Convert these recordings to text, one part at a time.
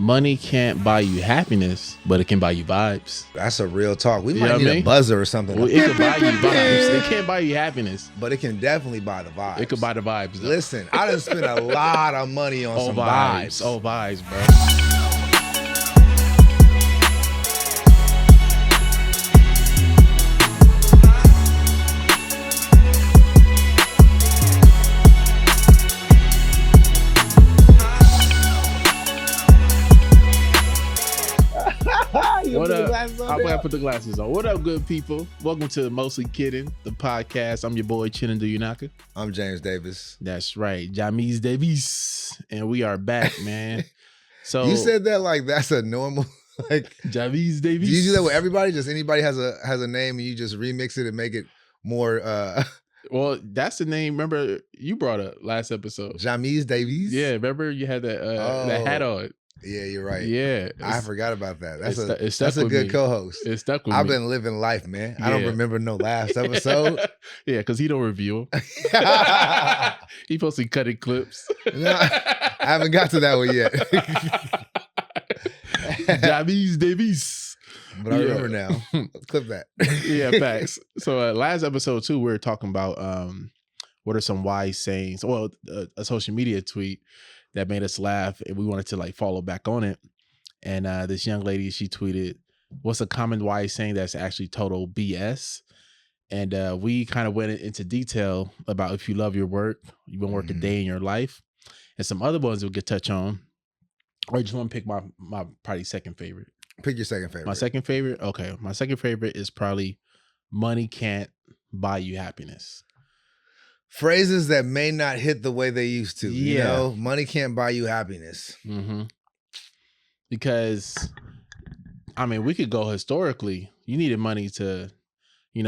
money can't buy you happiness, but it can buy you vibes. That's a real talk. We You might know what need I mean? a buzzer or something. Well, it can buy you vibes. It can't buy you happiness. But it can definitely buy the vibes. It could buy the vibes. Though. Listen, I done spent a lot of money on some vibes. Oh, vibes, bro. What up? I'm gonna put the glasses on. What up, good people? Welcome to Mostly Kidding, the podcast. I'm your boy Chinedu Unaka. I'm James Davis. That's right, James Davis, and we are back, man. So you said that like that's a normal like James Davis. Do you do that with everybody? Just anybody has a name and you just remix it and make it more Well, that's the name. Remember you brought up last episode. James Davis? Yeah, remember you had that that hat on. Yeah, you're right. Yeah, I forgot about that. That's a good co-host. It stuck with I've me. been living life, man. Yeah. I don't remember no last episode. Yeah, because he don't review them. He posted cutting clips. No, I haven't got to that one yet. James Davis. But I remember now. Clip that. Yeah, facts. So last episode too, we were talking about what are some wise sayings. Well, a social media tweet that made us laugh, and we wanted to like follow back on it. And this young lady, she tweeted, "What's a common wise saying that's actually total BS?" And we kind of went into detail about if you love your work, you won't work a day in your life, and some other ones we could touch on. Or you just want to pick my probably second favorite. Pick your second favorite. My second favorite? Okay. My second favorite is probably money can't buy you happiness. Phrases that may not hit the way they used to. Yeah. You know, money can't buy you happiness. Mm-hmm. Because, I mean, we could go historically. You needed money to,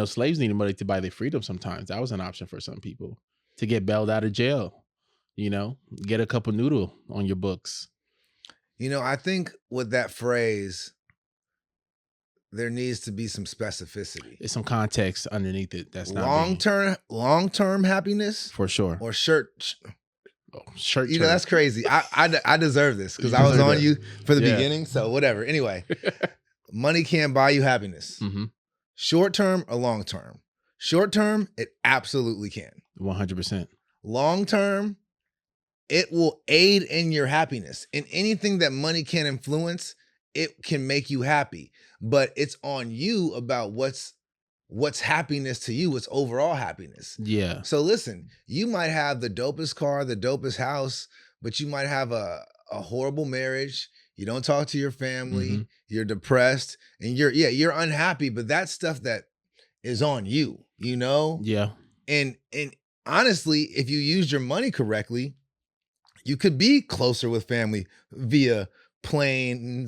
slaves needed money to buy their freedom sometimes. That was an option for some people. To get bailed out of jail, get a couple noodle on your books. I think with that phrase, there needs to be some specificity. There's some context underneath it. That's not long-term happiness for sure. Or shirt. That's crazy. I deserve this because I was on you for the beginning. So whatever. Anyway, money can't buy you happiness. Mm-hmm. Short-term or long-term? Short-term, it absolutely can. 100%. Long-term, it will aid in your happiness. In anything that money can influence, it can make you happy. But it's on you about what's happiness to you, what's overall happiness. Yeah. So listen, you might have the dopest car, the dopest house, but you might have a horrible marriage. You don't talk to your family, Mm-hmm. You're depressed, and you're unhappy, but that's stuff that is on you, Yeah. And honestly, if you used your money correctly, you could be closer with family via plane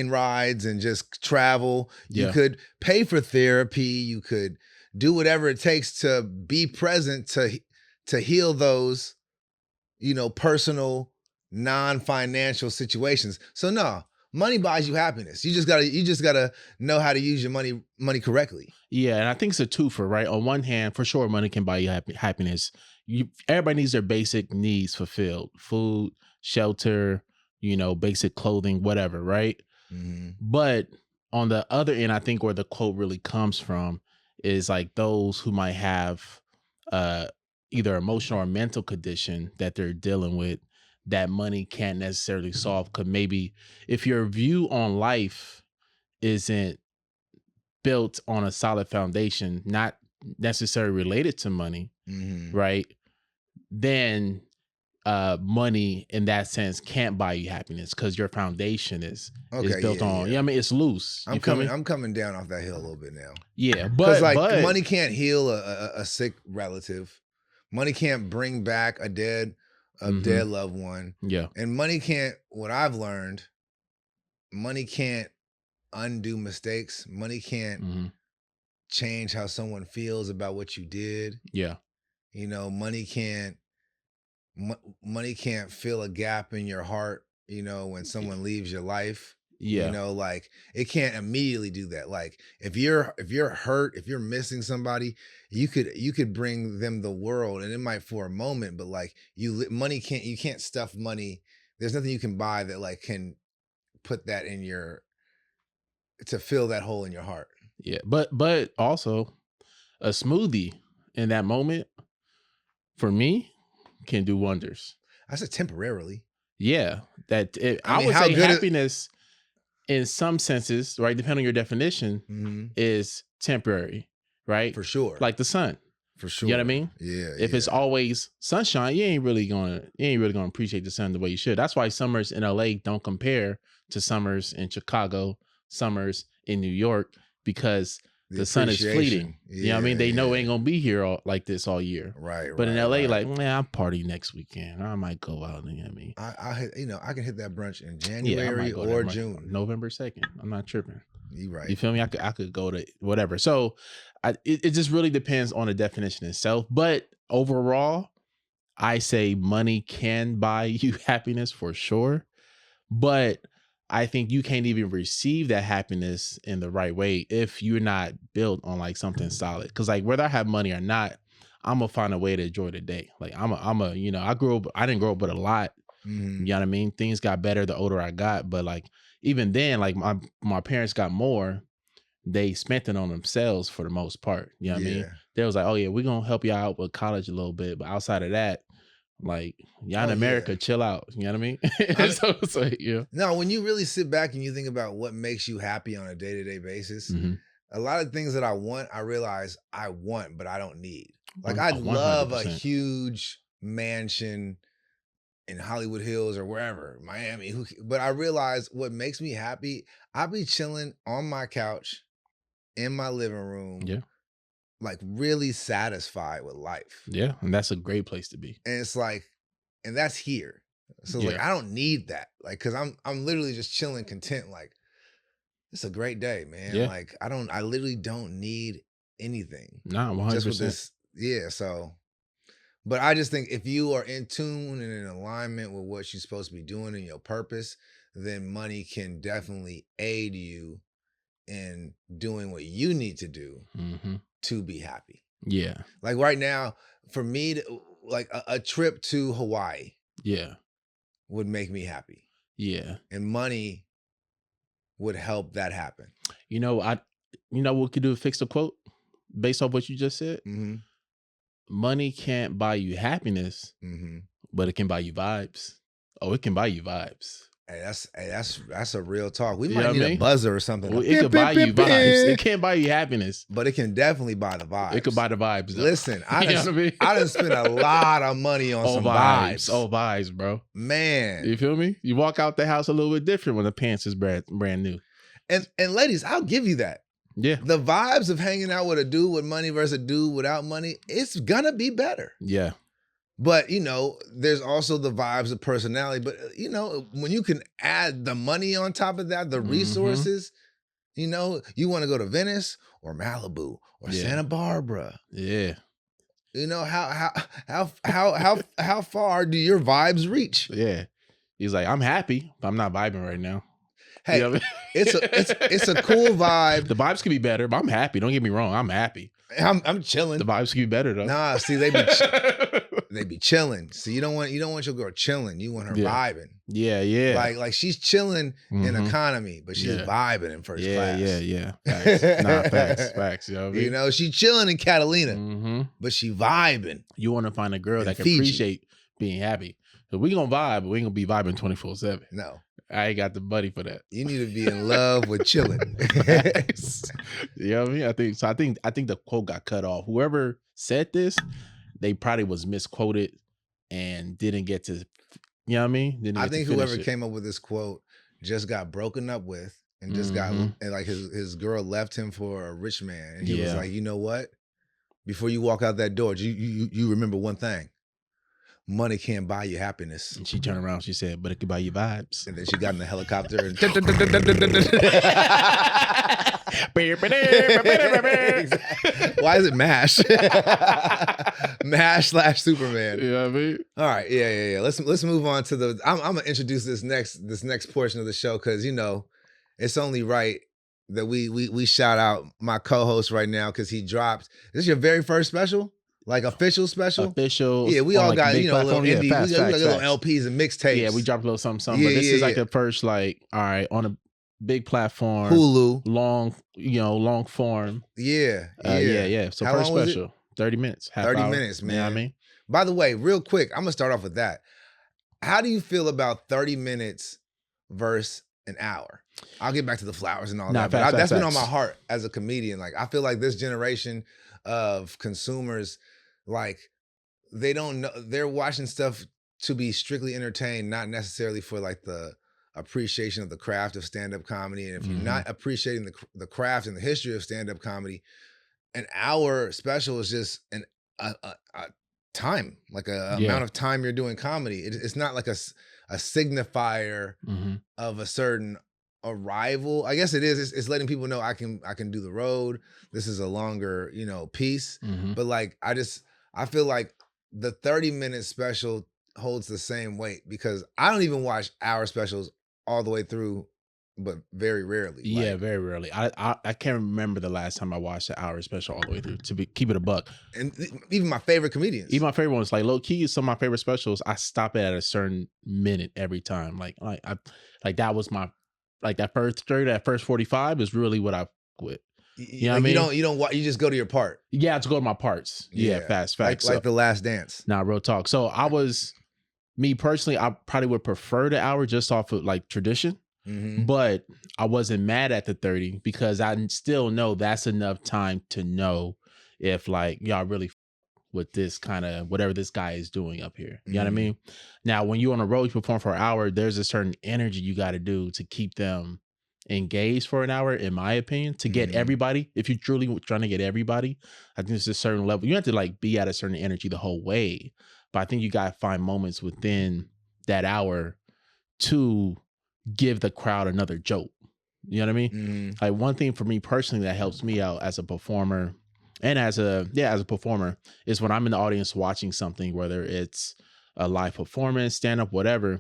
rides and just travel. You could pay for therapy. You could do whatever it takes to be present to heal those, personal, non-financial situations. So no, money buys you happiness. You just gotta know how to use your money correctly. Yeah, and I think it's a twofer, right? On one hand, for sure, money can buy you happiness. Everybody needs their basic needs fulfilled: food, shelter, basic clothing, whatever, right? Mm-hmm. But on the other end, I think where the quote really comes from is like those who might have either emotional or mental condition that they're dealing with that money can't necessarily solve. Because maybe if your view on life isn't built on a solid foundation, not necessarily related to money, Mm-hmm. right? Then money in that sense can't buy you happiness because your foundation is built on. Yeah, I mean it's loose. I'm coming down off that hill a little bit now. Yeah, but money can't heal a sick relative. Money can't bring back a dead loved one. Yeah, and money can't. What I've learned, money can't undo mistakes. Money can't change how someone feels about what you did. Yeah, money can't fill a gap in your heart, when someone leaves your life. Yeah. Like it can't immediately do that. Like if you're hurt, if you're missing somebody, you could bring them the world, and it might for a moment, but like you can't stuff money. There's nothing you can buy that like can put that in to fill that hole in your heart. Yeah, but also a smoothie in that moment for me can do wonders. I said temporarily. Yeah, I mean, would how say good happiness in some senses, right, depending on your definition, is temporary, right? For sure. Like the sun. For sure. You know what I mean? Yeah. If it's always sunshine, you ain't really gonna appreciate the sun the way you should. That's why summers in LA don't compare to summers in Chicago, summers in New York, because the sun is fleeting. Yeah, you know what I mean? They know it ain't gonna be here like this all year. Right. But in LA, like, man, I'll party next weekend. I might go out. You know what I mean? I can hit that brunch in January or June. November 2nd. I'm not tripping. You right. You feel me? I could go to whatever. So it just really depends on the definition itself. But overall, I say money can buy you happiness for sure. But I think you can't even receive that happiness in the right way if you're not built on like something solid. Cause like whether I have money or not, I'm gonna find a way to enjoy the day. Like I didn't grow up with a lot. You know what I mean? Things got better the older I got. But like even then, like my parents got more, they spent it on themselves for the most part. You know what I mean? They was like, oh yeah, we're gonna help you out with college a little bit. But outside of that, like y'all in America, chill out. You know what I mean? So yeah. No, when you really sit back and you think about what makes you happy on a day-to-day basis, a lot of things that I want, I realize I want, but I don't need. Like I love 100%. A huge mansion in Hollywood Hills or wherever, Miami. But I realize what makes me happy, I be chilling on my couch in my living room. Yeah. Like really satisfied with life. Yeah. And that's a great place to be. And it's like, and that's here. So like I don't need that. Like, cause I'm literally just chilling, content. Like, it's a great day, man. Yeah. Like I literally don't need anything. Nah, 100%. Just with this, so but I just think if you are in tune and in alignment with what you're supposed to be doing and your purpose, then money can definitely aid you in doing what you need to do to be happy. Yeah. Like right now, for me, like a trip to Hawaii would make me happy. Yeah. And money would help that happen. You know what we could do to fix the quote based off what you just said? Money can't buy you happiness, but it can buy you vibes. Oh, it can buy you vibes. Hey, that's a real talk. We might need a buzzer or something. Well, it could buy you vibes. It can't buy you happiness, but it can definitely buy the vibes. It could buy the vibes. Though. Listen, I done spent a lot of money on some vibes. Oh, vibes, bro. Man, you feel me? You walk out the house a little bit different when the pants is brand new. And ladies, I'll give you that. Yeah, the vibes of hanging out with a dude with money versus a dude without money, it's gonna be better. Yeah. But, there's also the vibes of personality. But, when you can add the money on top of that, the resources, you want to go to Venice or Malibu or Santa Barbara. Yeah. How far do your vibes reach? Yeah. He's like, I'm happy, but I'm not vibing right now. Hey, you know it's a cool vibe. The vibes could be better, but I'm happy. Don't get me wrong. I'm happy. I'm chilling. The vibes could be better though. Nah, see, they be chilling. So you don't want your girl chilling. You want her vibing. Yeah. Like she's chilling in economy, but she's vibing in first class. Yeah. Facts. Facts. You know what I mean? She chilling in Catalina, but she vibing. You want to find a girl that can appreciate being happy. So we gonna vibe, but we ain't gonna be vibing 24/7. No. I ain't got the money for that. You need to be in love with chilling. You know what I mean? I think the quote got cut off. Whoever said this, they probably was misquoted and didn't get to, you know what I mean? I think whoever came up with this quote just got broken up with and just got, and like his girl left him for a rich man. And he was like, you know what? Before you walk out that door, you remember one thing. Money can't buy you happiness. And she turned around, she said, but it could buy you vibes. And then she got in the helicopter and why is it MASH? MASH / Superman. You know what I mean? All right, yeah. Let's move on to the. I'm gonna introduce this next portion of the show because it's only right that we shout out my co-host right now because he dropped. This is your very first special? Like official special? officials Yeah, we on all like got, big little platform. Yeah, indie, we got little facts. LPs and mixtapes. Yeah, we dropped a little something, something. Yeah, But this yeah, is like yeah. the first, like, all right, on a big platform, Hulu. long, long form. Yeah, Yeah. So How first long was it? special, 30 minutes, half 30 hour. minutes, You know what I man. mean? By the way, real quick, I'm gonna start off with that. How do you feel about 30 minutes versus an hour? I'll get back to the flowers and all Nah, that, but that's been on my facts. heart as a comedian. Like, I feel like this generation of consumers, like, they don't know, they're watching stuff to be strictly entertained, not necessarily for like the appreciation of the craft of stand-up comedy. And if you're Mhm. not appreciating the craft and the history of stand-up comedy, an hour special is just a time, like a Yeah. amount of time you're doing comedy. It's not like a signifier Mhm. of a certain arrival. I guess it is. It's letting people know I can do the road. This is a longer, piece. Mhm. But like I feel like the 30-minute special holds the same weight because I don't even watch hour specials all the way through, but very rarely. Yeah, Like, very rarely. I can't remember the last time I watched an hour special all the way through. Keep it a buck. and even my favorite comedians. Even my favorite ones, like low key, some of my favorite specials, I stop it at a certain minute every time. Like that was my, like that first 30, that first 45 is really what I quit. You know what I Like, mean? you don't you just go to your part. Yeah, to go to my parts. Yeah, facts. Like So, The Last Dance. nah, real talk. So me personally, I probably would prefer the hour just off of like tradition. Mm-hmm. But I wasn't mad at the 30 because I still know that's enough time to know if like y'all really with this kind of whatever this guy is doing up here. You know what I mean? Now, when you on a road, you perform for an hour, there's a certain energy you got to do to keep them engaged for an hour, in my opinion, to get everybody. If you're truly trying to get everybody, I think there's a certain level. You have to like be at a certain energy the whole way. But I think you got to find moments within that hour to give the crowd another joke. You know what I mean? Like one thing for me personally that helps me out as a performer and as a performer is when I'm in the audience watching something, whether it's a live performance, stand up, whatever,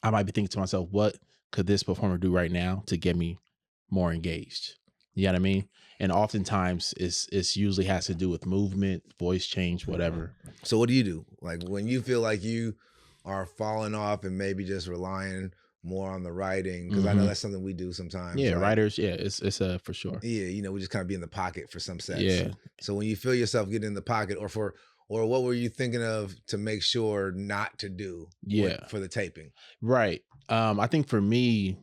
I might be thinking to myself, what could this performer do right now to get me more engaged? You know what I mean? And oftentimes it's usually has to do with movement, voice change, whatever. So what do you do? Like when you feel like you are falling off and maybe just relying more on the writing? Because I know that's something we do sometimes. Yeah, like, writers, yeah, it's for sure. Yeah, we just kind of be in the pocket for some sets. Yeah. So when you feel yourself getting in the pocket, or what were you thinking of to make sure not to do for the taping? Right. I think for me,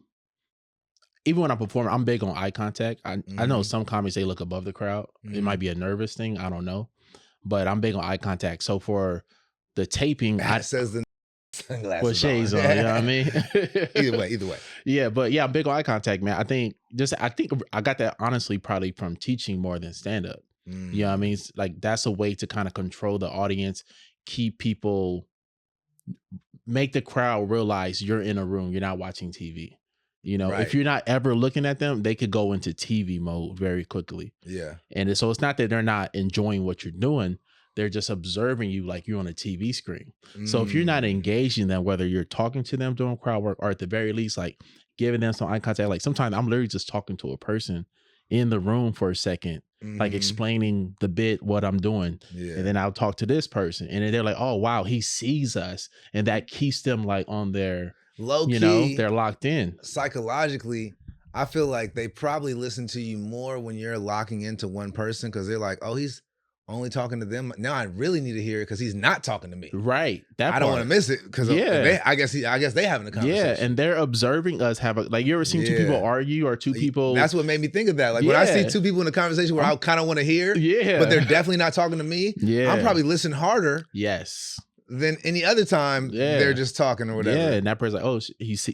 even when I perform, I'm big on eye contact. I know some comics, they look above the crowd. It might be a nervous thing. I don't know. But I'm big on eye contact. So for the taping, That says the sunglasses with shades on, you know what I mean? Either way. Yeah, but yeah, I'm big on eye contact, man. I think I got that honestly probably from teaching more than stand up. You know what I mean? It's like that's a way to kind of control the audience, keep people, make the crowd realize you're in a room, you're not watching TV. You know, if you're not ever looking at them, they could go into TV mode very quickly. Yeah. And so it's not that they're not enjoying what you're doing. They're just observing you like you're on a TV screen. So if you're not engaging them, whether you're talking to them doing crowd work or at the very least, like giving them some eye contact, like sometimes I'm literally just talking to a person in the room for a second, like explaining the bit, what I'm doing. Yeah. And then I'll talk to this person and then they're like, oh, wow, he sees us. And that keeps them like on their, low key, they're locked in. Psychologically, I feel like they probably listen to you more when you're locking into one person because they're like, oh, he's only talking to them. Now I really need to hear it because he's not talking to me. Right. I don't want to miss it because I guess they having a conversation. Yeah, and they're observing us have like you ever seen two people argue or two people? That's what made me think of that. Like when I see two people in a conversation where I kind of want to hear, but they're definitely not talking to me. Yeah, I'm probably listening harder. Yes. Than any other time they're just talking or whatever. Yeah, and that person's like, oh,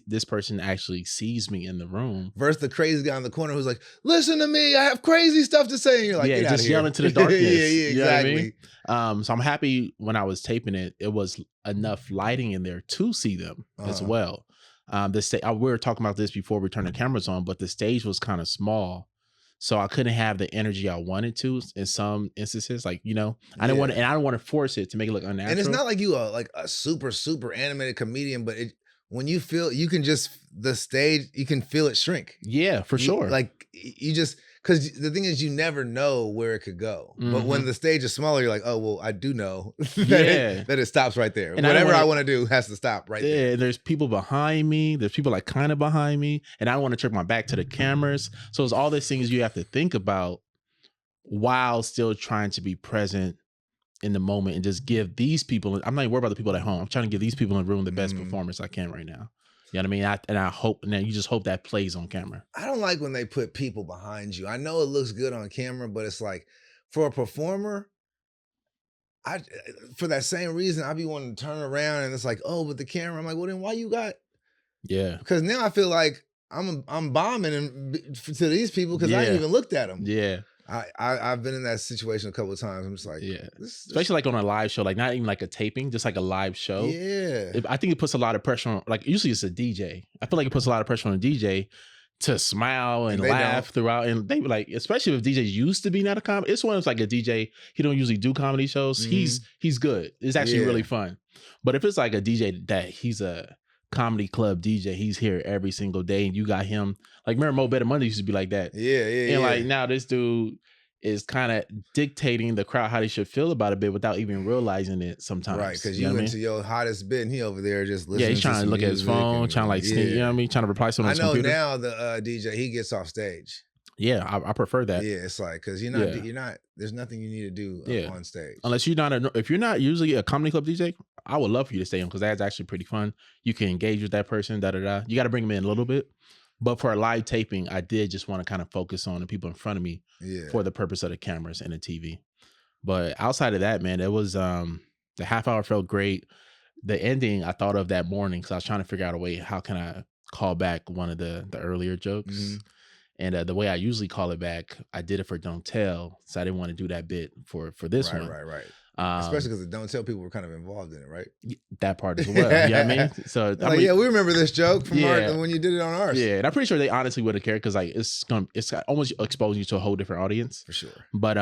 this person actually sees me in the room. Versus the crazy guy in the corner who's like, listen to me, I have crazy stuff to say. And you're like, yeah, get just out yelling to the darkness. Yeah, exactly. You know what I mean? So I'm happy when I was taping it, it was enough lighting in there to see them as well. We were talking about this before we turned the cameras on, but the stage was kind of small. So I couldn't have the energy I wanted to in some instances. Like, I didn't want to, and I don't want to force it to make it look unnatural. And it's not like you are like a super, super animated comedian, but when you feel, you can just, the stage, you can feel it shrink. Yeah, for sure. Like you just, because the thing is, you never know where it could go. But when the stage is smaller, you're like, oh, well, I do know that it stops right there. And whatever I want to do has to stop right there. Yeah, there's people behind me. There's people like kind of behind me. And I don't want to turn my back to the cameras. So it's all these things you have to think about while still trying to be present in the moment and just give these people, I'm not even worried about the people at home. I'm trying to give these people in the room the best performance I can right now. You know what I mean? I hope, and then you just hope that plays on camera. I don't like when they put people behind you. I know it looks good on camera, but it's like, for a performer, for that same reason, I be wanting to turn around and it's like, oh, but the camera. I'm like, well, then why you got? Yeah. Because now I feel like I'm bombing to these people because I ain't even looked at them. Yeah. I've been in that situation a couple of times. I'm just like, especially like on a live show, like not even like a taping, just like a live show. Yeah. I think it puts a lot of pressure on, like usually it's a DJ. I feel like it puts a lot of pressure on a DJ to smile and laugh throughout. And they like, especially if DJs used to be not a comedy. It's one of like a DJ, he don't usually do comedy shows. He's good. It's actually really fun. But if it's like a DJ that he's a comedy club DJ, he's here every single day, and you got him like, remember Mo Better Monday used to be like that. And like now this dude is kind of dictating the crowd how they should feel about a bit without even realizing it sometimes. Right, because you went to your hottest bit and he over there just listening. Yeah, he's trying to look at his phone, trying to like sneak, you know what I mean? Trying to reply to his computer. Now the DJ, he gets off stage. Yeah, I prefer that. Yeah, it's like, because you're not, there's nothing you need to do on stage. Unless you're not, if you're not usually a comedy club DJ, I would love for you to stay on because that's actually pretty fun. You can engage with that person, You got to bring them in a little bit. But for a live taping, I did just want to kind of focus on the people in front of me for the purpose of the cameras and the TV. But outside of that, man, it was the half hour felt great. The ending I thought of that morning because I was trying to figure out a way, how can I call back one of the earlier jokes? And the way I usually call it back, I did it for Don't Tell. So I didn't want to do that bit for this one. Right. Especially because the Don't Tell people were kind of involved in it, right? That part as well. You know what I mean? So I mean, we remember this joke from when you did it on ours. Yeah, and I'm pretty sure they honestly wouldn't care because like it's almost exposing you to a whole different audience. For sure. But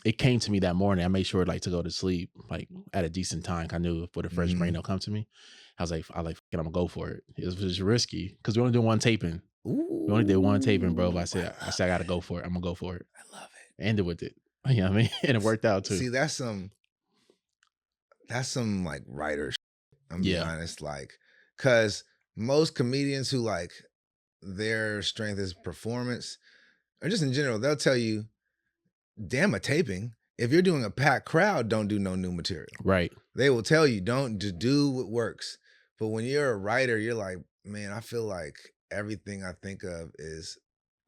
it came to me that morning. I made sure like to go to sleep like at a decent time. I knew for the fresh brain they'll come to me. I'm gonna go for it. It was risky because we only did one taping. Ooh. We only did one taping, bro. But I said I gotta go for it. I'm gonna go for it. I love it. Ended with it. You know what I mean? And it worked out too. See, that's some like writer shit, I'm being honest. Like, cause most comedians who like their strength is performance, or just in general, they'll tell you, damn a taping. If you're doing a packed crowd, don't do no new material. Right. They will tell you, don't just do what works. But when you're a writer, you're like, man, I feel like everything I think of is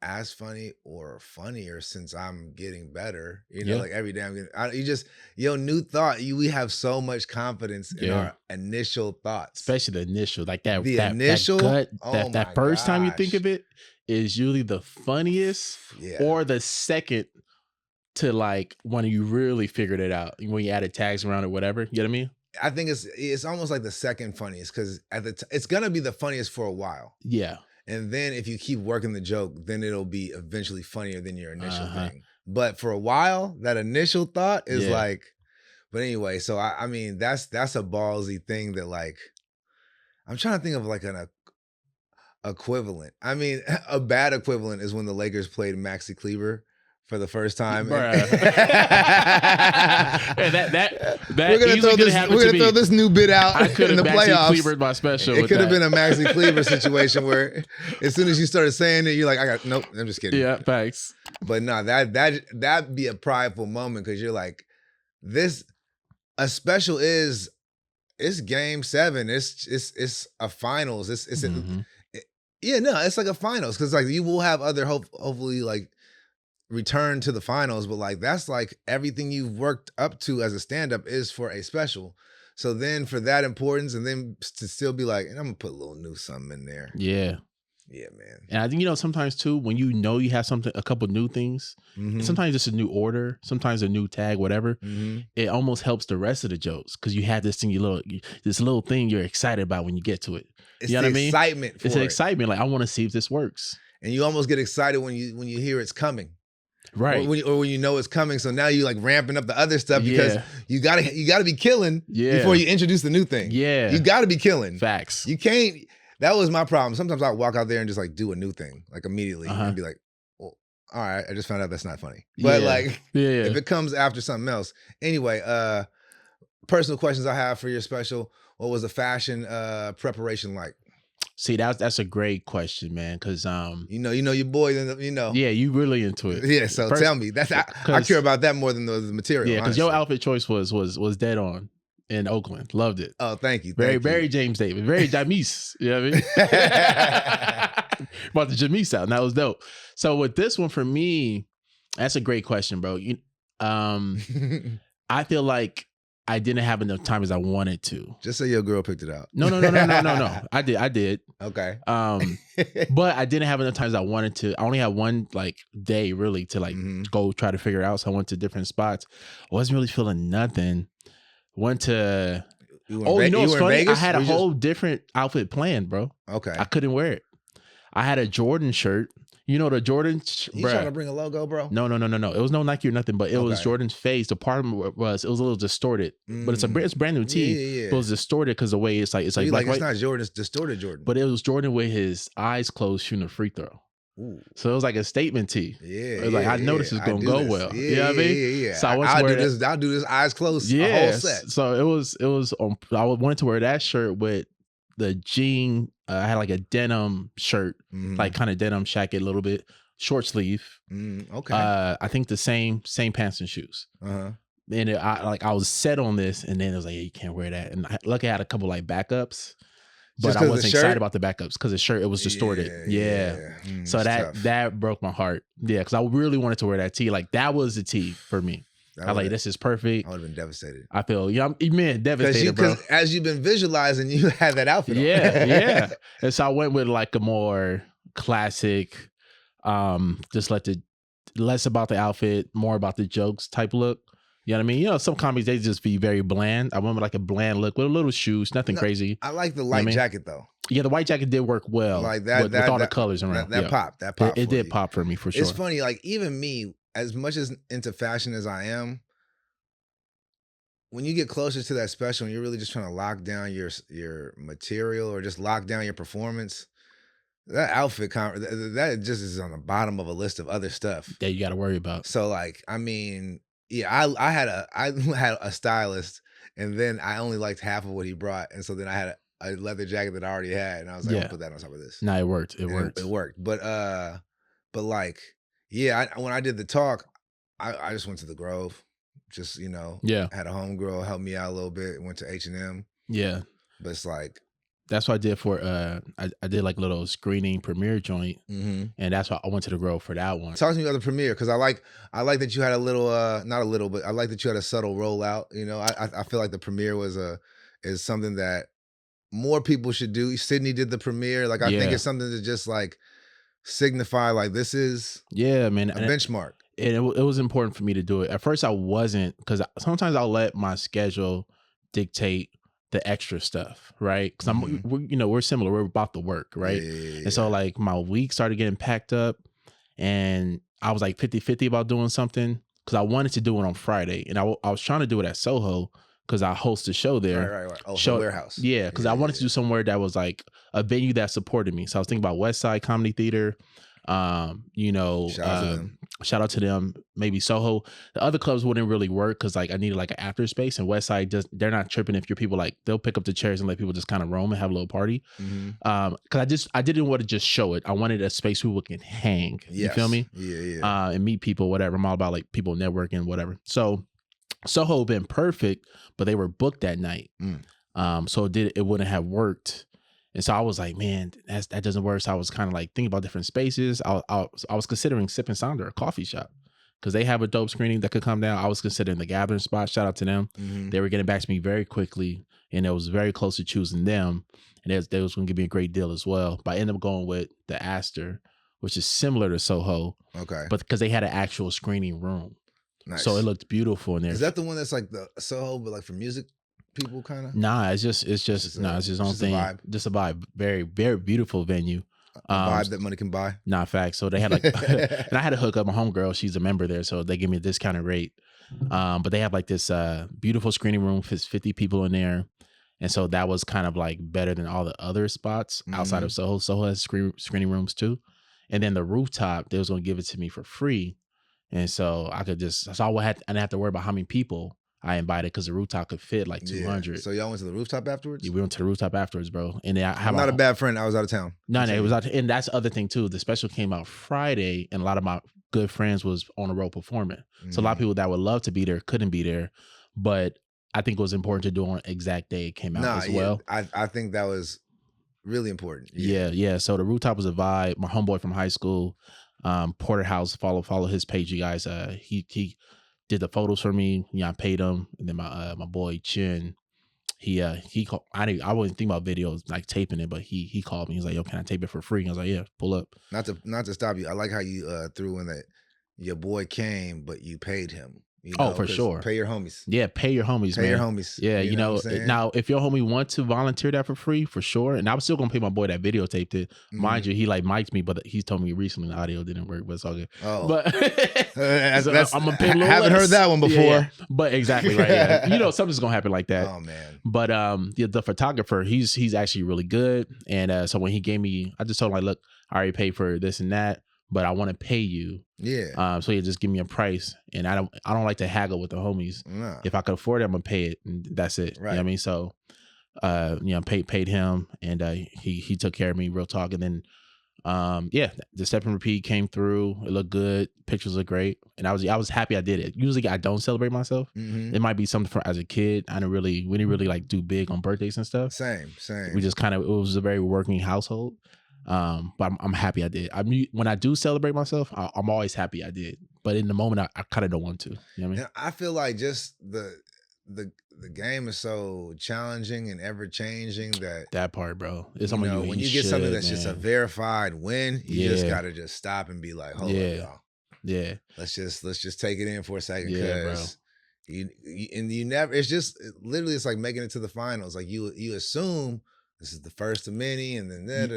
as funny or funnier since I'm getting better. You know, like every day I'm getting, your new thought, we have so much confidence in our initial thoughts. Especially the initial, like that initial gut, that first time you think of it is usually the funniest or the second to like when you really figured it out, when you added tags around or whatever. You know what I mean? I think it's almost like the second funniest because it's gonna be the funniest for a while. Yeah. And then if you keep working the joke, then it'll be eventually funnier than your initial thing. But for a while, that initial thought is like, but anyway, so I mean, that's a ballsy thing that like, I'm trying to think of like an equivalent. I mean, a bad equivalent is when the Lakers played Maxi Kleber for the first time. We're gonna throw this new bit out in the playoffs. My special. It could have been a Maxi Kleber situation where as soon as you started saying it, you're like, nope, I'm just kidding. Yeah, thanks. But no, that'd be a prideful moment because you're like, a special is, it's game 7. It's a finals. It's like a finals because like you will have other hopefully like return to the finals, but like that's like everything you've worked up to as a stand-up is for a special. So then for that importance, and then to still be like, and I'm gonna put a little new something in there. Yeah, man. And I think sometimes too, when you have a couple new things, sometimes it's a new order, sometimes a new tag, whatever. It almost helps the rest of the jokes because you have this thing, this little thing you're excited about when you get to it. It's you know what I mean? Excitement. It's an excitement. Like I want to see if this works, and you almost get excited when you hear it's coming. Right. or when you know it's coming. So now you like ramping up the other stuff because you gotta be killing before you introduce the new thing. Yeah. You gotta be killing. Facts. You can't. That was my problem. Sometimes I'll walk out there and just like do a new thing like immediately and be like, well, all right, I just found out that's not funny. But like, if it comes after something else. Anyway, personal questions I have for your special. What was the fashion preparation like? See, that's a great question, man. Because you know your boy, yeah, you really into it. Yeah, so tell me. That's I care about that more than the material. Yeah, because your outfit choice was dead on in Oakland. Loved it. Oh, thank you. Very James David, very Jamise. You know what I mean? Brought the Jamise out, and that was dope. So with this one for me, that's a great question, bro. I feel like I didn't have enough time as I wanted to. Just say your girl picked it out. No. I did. Okay. But I didn't have enough time as I wanted to. I only had one like day really to like go try to figure it out. So I went to different spots. I wasn't really feeling nothing. Went to you know what's funny? Vegas? I had a whole different outfit planned, bro. Okay. I couldn't wear it. I had a Jordan shirt. You know the Jordan. You trying to bring a logo, bro? No. It was no Nike or nothing, but it was Jordan's face. The part of it was a little distorted, but it's brand new tee. But it was distorted because the way it's like it's not Jordan, it's distorted Jordan. But it was Jordan with his eyes closed shooting a free throw. Ooh. So it was like a statement tee. Yeah, it was like I know this is gonna go well. You know what I mean? Yeah. So I'll do this eyes closed. Yeah. A whole set. So it was. I wanted to wear that shirt with the jean. I had like a denim shirt, like kind of denim jacket, a little bit. Short sleeve. Okay. I think the same pants and shoes. And I was set on this, and then it was like, yeah, you can't wear that. And luckily I had a couple like backups, but I wasn't excited about the backups because the shirt, it was distorted. Yeah. So that broke my heart. Yeah, because I really wanted to wear that tee. Like that was the tee for me. I like this is perfect. I would have been devastated. I feel I'm devastated, bro. Because as you've been visualizing, you had that outfit on. Yeah. And so I went with like a more classic. Just less about the outfit, more about the jokes type look. You know what I mean? You know, some comics, they just be very bland. I went with like a bland look with a little shoes, nothing crazy. I like the light jacket though. Yeah, the white jacket did work well. Like that with all the colors around. That popped. It did pop for me for sure. It's funny, like even me, as much as into fashion as I am, when you get closer to that special and you're really just trying to lock down your material or just lock down your performance, that outfit, that just is on the bottom of a list of other stuff that you got to worry about. So, like, I mean, yeah, I had a stylist, and then I only liked half of what he brought, and so then I had a leather jacket that I already had, and I was like, I'll put that on top of this. No, it worked. It worked. But like, yeah, when I did the talk, I just went to the Grove, just had a homegirl help me out a little bit. Went to H&M. Yeah, but it's like. That's what I did for I did like a little screening premiere joint, and that's why I went to the Grove for that one. Talk to me about the premiere, because I like that you had a little not a little, but I like that you had a subtle rollout. You know, I feel like the premiere is something that more people should do. Sydney did the premiere, like I think it's something to just like signify like this is man a benchmark. And it was important for me to do it. At first I wasn't, because sometimes I'll let my schedule dictate the extra stuff, right? Because we're similar. We're about the work, right? Yeah. And so like my week started getting packed up, and I was like 50-50 about doing something, because I wanted to do it on Friday, and I was trying to do it at Soho because I host a show there. Right. Oh, show warehouse. Yeah, because I wanted to do somewhere that was like a venue that supported me. So I was thinking about West Side Comedy Theater. Shout out to them. Maybe Soho. The other clubs wouldn't really work because like I needed like an after space, and West Side they're not tripping if your people like they'll pick up the chairs and let people just kind of roam and have a little party. Because I didn't want to just show it. I wanted a space where people can hang. You feel me? Yeah. And meet people, whatever. I'm all about like people networking, whatever. So Soho been perfect, but they were booked that night. So it wouldn't have worked. And so I was like, man, that doesn't work. So I was kind of like thinking about different spaces. I was considering Sip and Sounder, a coffee shop, because they have a dope screening that could come down. I was considering the Gathering Spot. Shout out to them. They were getting back to me very quickly, and it was very close to choosing them. And they was going to give me a great deal as well. But I ended up going with the Astor, which is similar to Soho. Okay. But because they had an actual screening room. Nice. So it looked beautiful in there. Is that the one that's like the Soho, but like for music people kind of? Nah, it's just its own thing. Vibe. Just a vibe. Very, very beautiful venue. A vibe that money can buy. Not facts. So they had like, and I had to hook up my homegirl. She's a member there, so they give me a discounted rate. But they have like this beautiful screening room. There's 50 people in there, and so that was kind of like better tthan all the other spots outside of Soho. Soho has screening rooms too, and then the rooftop they was gonna give it to me for free, and so I could just I didn't have to worry about how many people I invited because the rooftop could fit like 200. So y'all went to the rooftop afterwards? Yeah, we went to the rooftop afterwards, bro. And then I'm not a bad friend. I was out of town. No, it was out. And that's the other thing too. The special came out Friday, and a lot of my good friends was on the road performing. So a lot of people that would love to be there couldn't be there. But I think it was important to do on exact day it came out as well. I think that was really important. Yeah. So the rooftop was a vibe. My homeboy from high school, Porterhouse, follow his page, you guys. He did the photos for me. Yeah, I paid him, and then my boy Chin, he called. I wasn't think about videos like taping it, but he called me. He's like, "Yo, can I tape it for free?" I was like, "Yeah, pull up." Not to stop you. I like how you threw in that your boy came, but you paid him. You know, for sure. Pay your homies. Yeah, pay your homies, man. Pay your homies. Yeah, you know now if your homie want to volunteer that for free, for sure. And I was still gonna pay my boy that videotaped it. Mind you, he like mic'd me, but he's told me recently the audio didn't work, but it's all good. Oh. But so I'm gonna pay a little haven't less. heard that one before. Yeah. But exactly, right. Yeah. You know, something's gonna happen like that. Oh man. But the photographer, he's actually really good. And so when he gave me, I just told him like, look, I already paid for this and that, but I want to pay you. Yeah. So he just give me a price, and I don't like to haggle with the homies. No. If I could afford it, I'm gonna pay it, and that's it. Right. You know what I mean? So, paid him, and he took care of me, real talk. And then, the step and repeat came through. It looked good. Pictures look great, and I was happy I did it. Usually, I don't celebrate myself. Mm-hmm. It might be something for as a kid. We didn't really like do big on birthdays and stuff. Same. We just it was a very working household. But I'm happy I did. When I do celebrate myself, I'm always happy I did. But in the moment, I kind of don't want to. You know what I mean? And I feel like just the game is so challenging and ever changing that part, bro. It's when you get something that's just a verified win, you just gotta just stop and be like, hold up, y'all. Yeah. Let's just take it in for a second, bro. because you never. It's just literally it's like making it to the finals. Like you assume this is the first of many, and then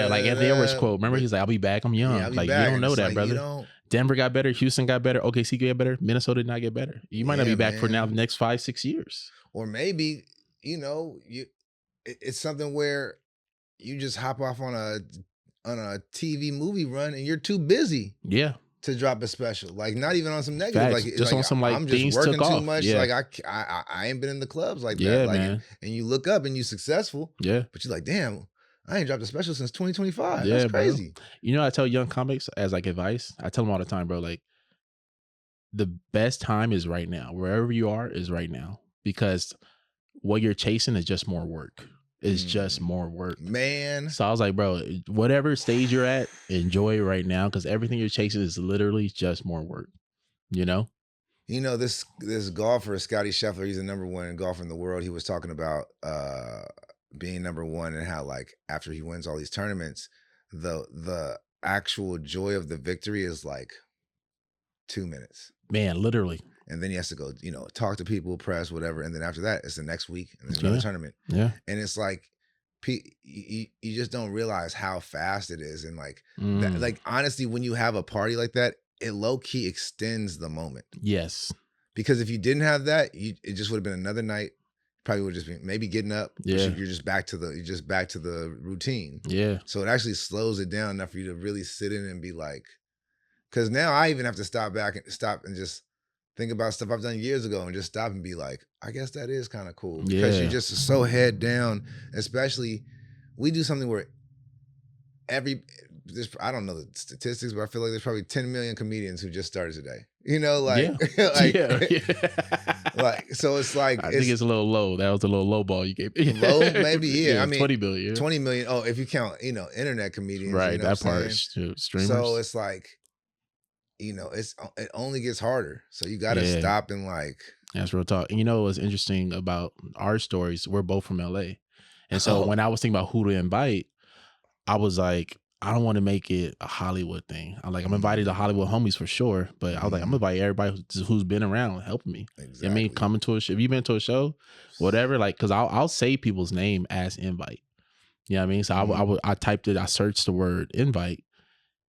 like Anthony Edwards quote. Remember, he's like, "I'll be back. I'm young." Yeah, like back. You don't know it's that, like, brother. Denver got better. Houston got better. OKC got better. Minnesota did not get better. You might not be back for now the next 5-6 years. Or maybe it's something where you just hop off on a TV movie run and you're too busy. Yeah. To drop a special, like not even on some negative, Facts. like just on some like I'm just things working took too off. much. Yeah. Like I ain't been in the clubs like that. Yeah, like, man. And you look up and you successful. Yeah, but you're like, damn, I ain't dropped a special since 2025. Yeah, that's crazy. Bro. You know, I tell young comics as like advice. I tell them all the time, bro. Like the best time is right now. Wherever you are is right now, because what you're chasing is just more work. It's just more work, man. So I was like, bro, whatever stage you're at, enjoy it right now, because everything you're chasing is literally just more work. You know, this golfer, Scotty Scheffler, he's the number one golfer in the world. He was talking about being number one and how like after he wins all these tournaments, the actual joy of the victory is like 2 minutes. Man, literally. And then he has to go, talk to people, press, whatever. And then after that, it's the next week and then another tournament. Yeah. And it's like, you just don't realize how fast it is. And like, that, like honestly, when you have a party like that, it low key extends the moment. Yes. Because if you didn't have that, it just would have been another night. Probably would just be maybe getting up. Yeah. You're just back to the routine. Yeah. So it actually slows it down enough for you to really sit in and be like, because now I even have to stop and just think about stuff I've done years ago and just stop and be like, I guess that is kind of cool. Because you're just so head down, especially we do something where I don't know the statistics, but I feel like there's probably 10 million comedians who just started today. Like, so it's like, I think it's a little low. That was a little low ball you gave me. Low, maybe, yeah. I mean, 20 billion. 20 million. Oh, if you count, internet comedians. Right, you know that part is streamers. So it's like, it only gets harder. So you got to stop and like. That's real talk. And what's interesting about our stories? We're both from LA. And so when I was thinking about who to invite, I was like, I don't want to make it a Hollywood thing. I'm invited to Hollywood homies for sure. But I was like, I'm going to invite everybody who's been around helping me. Exactly. I mean, coming to a show. If you've been to a show, whatever, like, because I'll say people's name as invite. You know what I mean? So I typed it, I searched the word invite,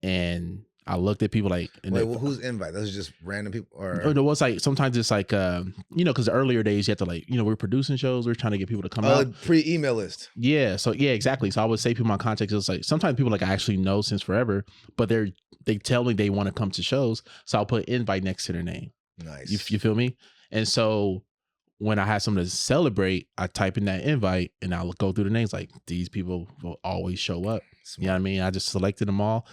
and I looked at people like, and Wait, well, who's invite? Those are just random people, or it was like sometimes it's like because the earlier days you have to like we're producing shows, we're trying to get people to come out. Pre-email list. Yeah, so yeah, exactly. So I would say people in my context, it's like sometimes people like I actually know since forever, but they tell me they want to come to shows, so I'll put invite next to their name. Nice. You feel me? And so when I have something to celebrate, I type in that invite and I'll go through the names. Like these people will always show up. Smart. You know what I mean? I just selected them all.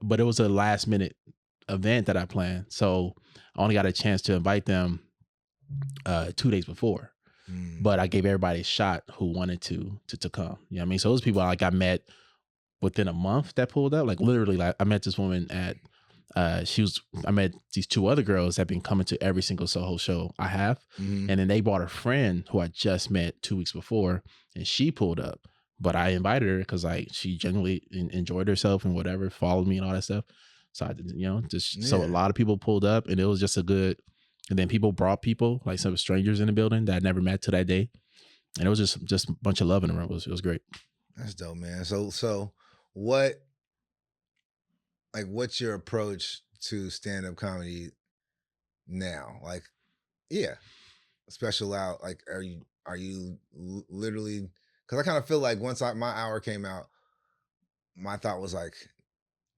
But it was a last minute event that I planned, so I only got a chance to invite them 2 days before. But I gave everybody a shot who wanted to come. You know what I mean? So those people like I met within a month that pulled up. Like literally, like I met this woman at I met these 2 other girls that have been coming to every single Soho show I have. And then they brought a friend who I just met 2 weeks before, and she pulled up. But I invited her because like she genuinely enjoyed herself and whatever, followed me and all that stuff. So I so a lot of people pulled up, and it was just a good. And then people brought people, like some strangers in the building that I never met till that day, and it was just a bunch of love in the room. It was great. That's dope, man. So what's your approach to stand-up comedy now? Like, yeah, special out. Like, are you literally? Because I kind of feel like once my hour came out, my thought was like,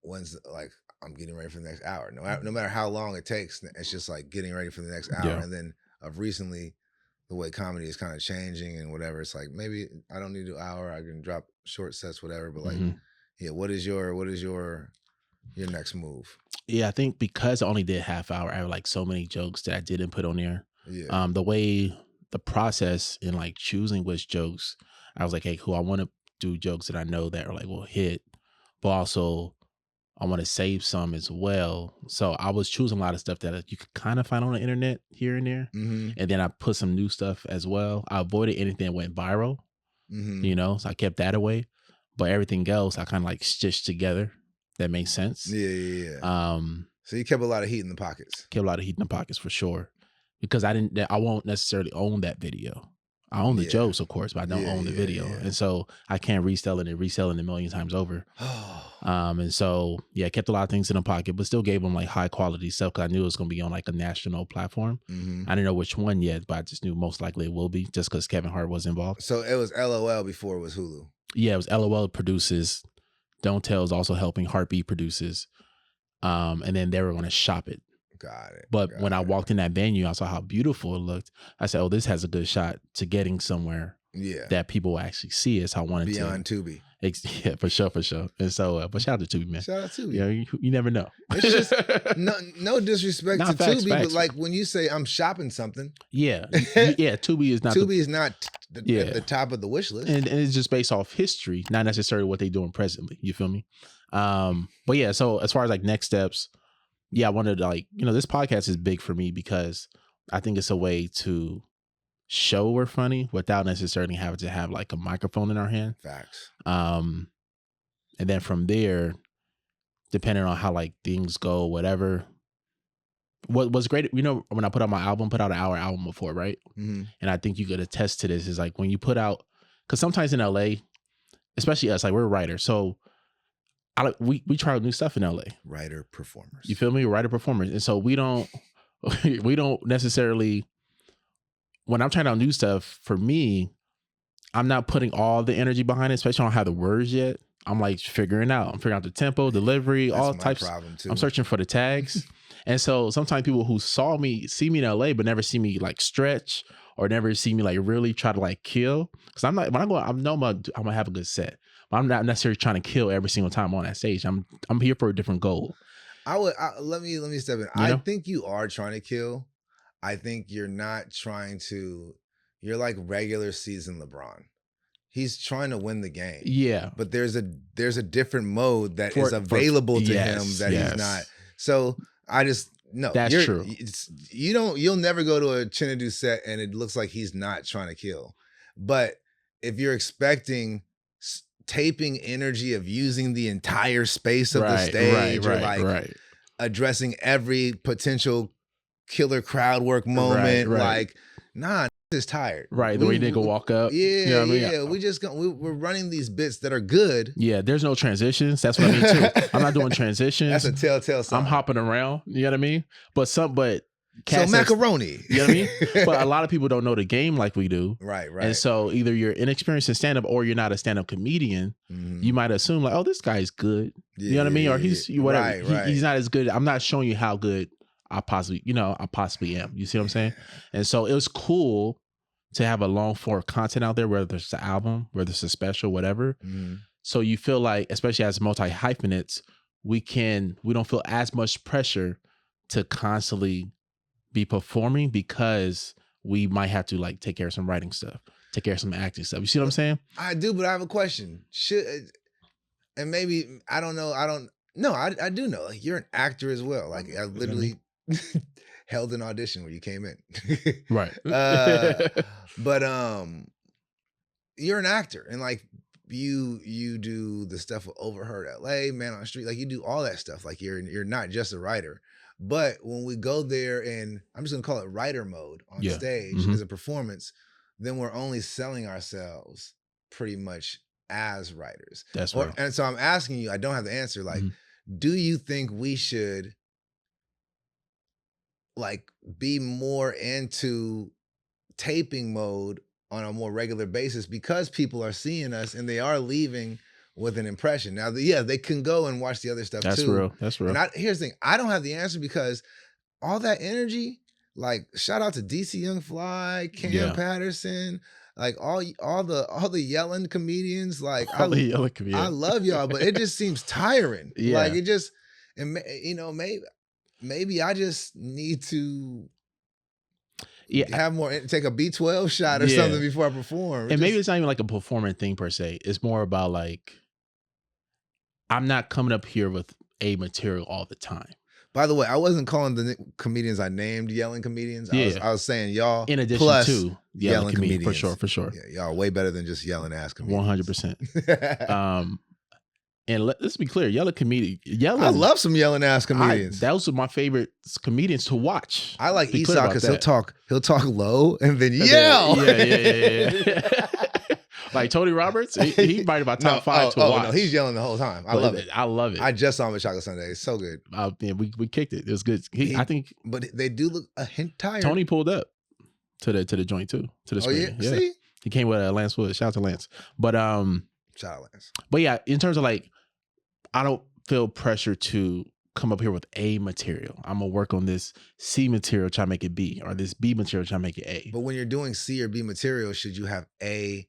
when's like I'm getting ready for the next hour. No matter how long it takes, it's just like getting ready for the next hour. Yeah. And then of recently, the way comedy is kind of changing and whatever, it's like maybe I don't need an hour. I can drop short sets, whatever. But like, yeah, what is your next move? Yeah, I think because I only did half hour, I have like so many jokes that I didn't put on there. Yeah. The process in like choosing which jokes, I was like, hey, cool. I want to do jokes that I know that are like will hit, but also I want to save some as well. So I was choosing a lot of stuff that you could kind of find on the internet here and there. And then I put some new stuff as well. I avoided anything that went viral, so I kept that away. But everything else, I kind of like stitched together. That makes sense. Yeah. So you kept a lot of heat in the pockets. Kept a lot of heat in the pockets for sure. Because I won't necessarily own that video. I own the jokes, of course, but I don't own the video. And so I can't resell it a million times over. And so, I kept a lot of things in the pocket, but still gave them like high quality stuff because I knew it was going to be on like a national platform. I didn't know which one yet, but I just knew most likely it will be just because Kevin Hart was involved. So it was LOL before it was Hulu. Yeah, it was LOL produces. Don't Tell is also helping. Heartbeat produces. And then they were going to shop it. Got it. But when I walked in that venue, I saw how beautiful it looked. I said, oh, this has a good shot to getting somewhere that people will actually see it. So I wanted Beyond Tubi. Yeah, for sure. And so, but shout out to Tubi, man. Shout out to Tubi. You never know. It's just no disrespect to Tubi, but like when you say I'm shopping something. Yeah. Tubi is not at the top of the wish list. And it's just based off history, not necessarily what they're doing presently. You feel me? But yeah, so as far as like next steps, I wanted to like, this podcast is big for me because I think it's a way to show we're funny without necessarily having to have like a microphone in our hand. Facts. And then from there, depending on how like things go, whatever. What was great, when I put out my album, put out an hour album before, right? And I think you could attest to this is like when you put out, because sometimes in LA, especially us, like we're writers, so we try new stuff in LA. Writer performers. You feel me? Writer performers. And so we don't necessarily, when I'm trying out new stuff, for me, I'm not putting all the energy behind it, especially I don't have the words yet. I'm like figuring out the tempo, delivery, all types. Too. I'm searching for the tags. And so sometimes people who see me in LA, but never see me like stretch or never see me like really try to like kill. Cause I'm not, when I go, I know I'm gonna have a good set. I'm not necessarily trying to kill every single time on that stage. I'm here for a different goal. Let me step in. I think you are trying to kill. I think you're not trying to. You're like regular season LeBron. He's trying to win the game. Yeah. But there's a different mode that is available to him that he's not. So I just no. That's true. You'll never go to a Chinedu set and it looks like he's not trying to kill. But if you're expecting taping energy of using the entire space of the stage or like addressing every potential killer crowd work moment, like nah, is tired. Right. The way nigga walk up. Yeah, you know what I mean? yeah. We're running these bits that are good. Yeah, there's no transitions. That's what I mean too. I'm not doing transitions. That's a telltale sign. I'm hopping around. You know what I mean? But so cats macaroni. You know what I mean? But a lot of people don't know the game like we do. Right. And so either you're inexperienced in stand-up or you're not a stand-up comedian. You might assume like, oh, this guy's good. Yeah, you know what I mean? Or he's whatever. Right. He's not as good. I'm not showing you how good I possibly am. You see what I'm saying? And so it was cool to have a long form content out there, whether it's an album, whether it's a special, whatever. So you feel like, especially as multi-hyphenates, we don't feel as much pressure to constantly be performing because we might have to like take care of some writing stuff, take care of some acting stuff. You see what I'm saying? I do, but I have a question. And maybe, I don't know. I do know. Like, you're an actor as well. Like, I literally held an audition where you came in. Right. But you're an actor, and like you do the stuff with Overheard LA, Man on the Street, like you do all that stuff. Like you're not just a writer. But when we go there, and I'm just gonna call it writer mode on stage as a performance, then we're only selling ourselves pretty much as writers. That's right. And so I'm asking you, I don't have the answer. Like, do you think we should like be more into taping mode on a more regular basis because people are seeing us and they are leaving with an impression? Now, they can go and watch the other stuff too. That's real. And here's the thing, I don't have the answer because all that energy, like shout out to DC Young Fly, Cam Patterson, like all the yelling comedians, like I love y'all, but it just seems tiring. Like it just, and you know, maybe I just need to have more, take a B12 shot or something before I perform. And maybe it's not even like a performing thing per se. It's more about like, I'm not coming up here with a material all the time. By the way, I wasn't calling the comedians I named yelling comedians. I was saying y'all in addition to yelling comedians. For sure. Yeah, y'all way better than just yelling ass comedians. 100%. And let's be clear, I love some yelling ass comedians. Those are my favorite comedians to watch. I like Esau because he'll talk low and then yell. Yeah. Like Tony Roberts, he might be my top 5 to watch. No, he's yelling the whole time. I love it. I just saw him at Chocolate Sunday. It's so good. We kicked it. It was good. I think, but they do look a hint tired. Tony pulled up to the joint too, to the screen. Yeah. See, he came with Lance Wood. Shout out to Lance. But shout out Lance. But yeah, in terms of like, I don't feel pressure to come up here with A material. I'm gonna work on this C material, try to make it B, or this B material, try to make it A. But when you're doing C or B material, should you have A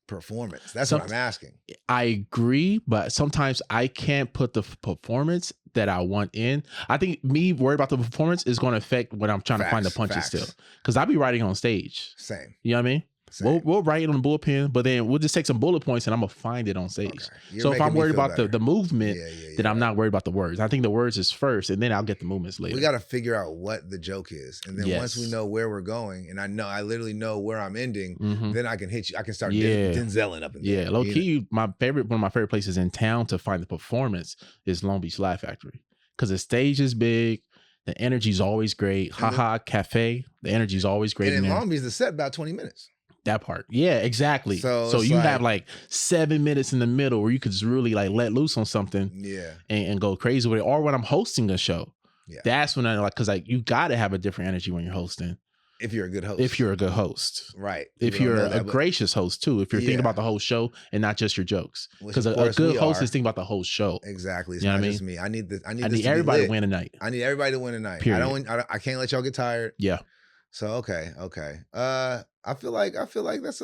performance? That's what I'm asking. I agree, but sometimes I can't put the performance that I want in. I think me worried about the performance is going to affect when I'm trying to find the punches still. Because I'll be writing on stage. Same. You know what I mean? We'll write it on a bullet pen, but then we'll just take some bullet points and I'm gonna find it on stage. Okay. So if I'm worried about the movement, then I'm not worried about the words. I think the words is first, and then I'll get the movements later. We got to figure out what the joke is, and then once we know where we're going, and I literally know where I'm ending, then I can hit you. I can start Denzeling up in there. Yeah, low key, one of my favorite places in town to find the performance is Long Beach Laugh Factory, because the stage is big. The energy's always great. Haha Cafe, the energy's always great. And in Long Beach, the set about 20 minutes. That part. Yeah, exactly. So you have like 7 minutes in the middle where you could just really like let loose on something and go crazy with it. Or when I'm hosting a show, that's when I like, because like you got to have a different energy when you're hosting. If you're a good host. If you're a good host. Right. If you're a gracious host too. If you're thinking about the whole show and not just your jokes. Because a good host is thinking about the whole show. Exactly. It's not just me. I need everybody to win tonight. I need everybody to win tonight. Period. I can't let y'all get tired. Yeah. So okay. I feel like that's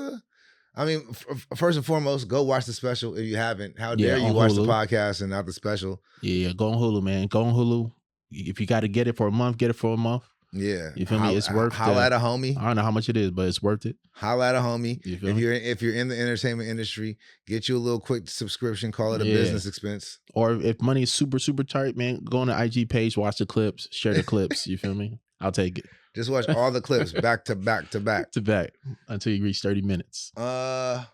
I mean, first and foremost, go watch the special if you haven't. How dare you watch the podcast and not the special? Yeah, go on Hulu, man. Go on Hulu. If you got to get it for a month, get it for a month. Yeah, you feel me? It's worth it. Holla at a homie. I don't know how much it is, but it's worth it. Holla at a homie. If you're in the entertainment industry, get you a little quick subscription. Call it a business expense. Or if money is super super tight, man, go on the IG page, watch the clips, share the clips. You feel me? I'll take it. Just watch all the clips back to back to back to back until you reach 30 minutes. I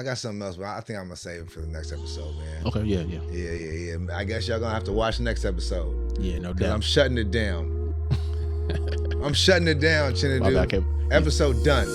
got something else, but I think I'm gonna save it for the next episode, man. Okay, yeah. I guess y'all gonna have to watch the next episode. Yeah, no doubt. I'm shutting it down. I'm shutting it down, My bad, Chinedu. okay. Episode done.